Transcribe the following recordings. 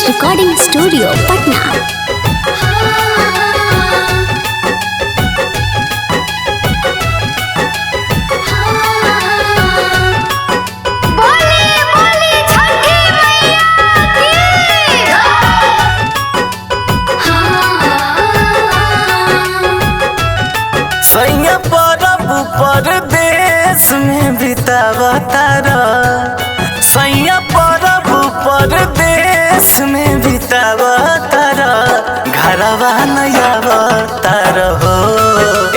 Recording studio Patna. सैया परब परदेश में बितावतारा, सैया परब परदेश में बितावतारा, घरवा नया अवतार हो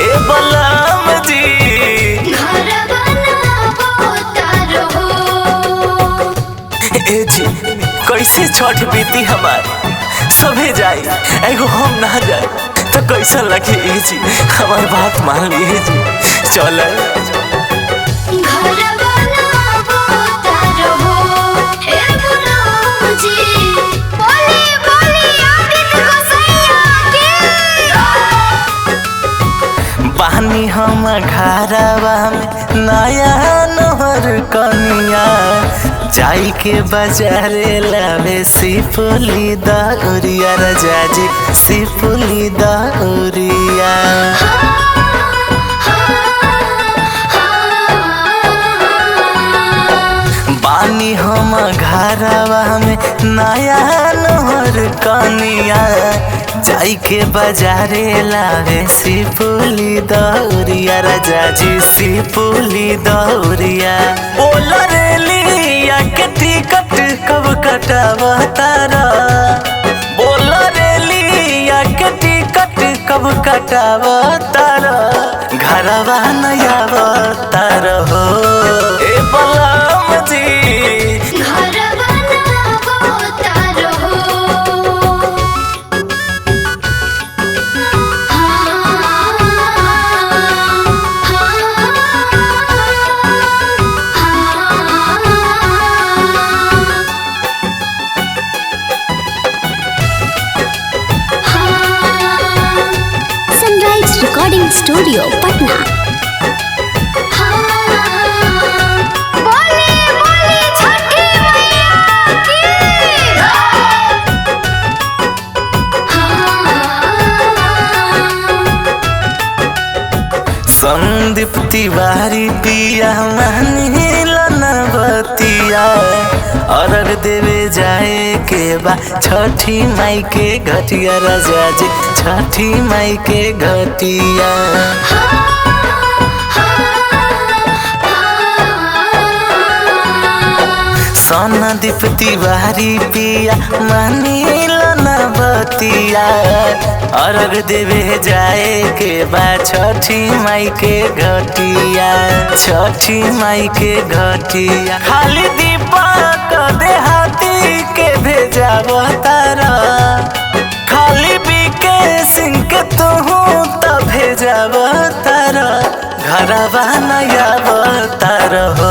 ए बलराम जी। ए जी कैसे छठ बीती हमार, सभे जाई एगो हम ना जाए तो कैसा लगे। ए जी हमार बात मान लिए जी, चल बानी हम घरवा में नया नहर कनिया, जाई के बाजारे लावे सिपुली दउरिया, राजा जी सिपुली दउरिया। बानी हम घरवा में नया नहर कनिया, जाई के बाजारे लावे सिपुली दउरिया, राजा जी सिपुली दउरिया। बोल रेलिया के टिकट कब कटावतारा, बोल रेलिया के टिकट कब कटावतारा, घरवा नया अवतार हो ए Balram ji. Sunrise recording studio Patna. Sandeep Tiwari पिया मानिला नवतिया, अर्घ देवे जाए के बा छठी माई के घटिया, राजा जी छठी माई के घटिया। संदीप तिवारी पिया मानिला नवतिया, अर्घ देवे जाए के बा छठी माई के घटिया, छठी माई के घटिया। खाली दीपक देहाती के भेजावतारा, खाली बीके सिंह के तू तो भेजावतारा, घरवा नया अवतार हो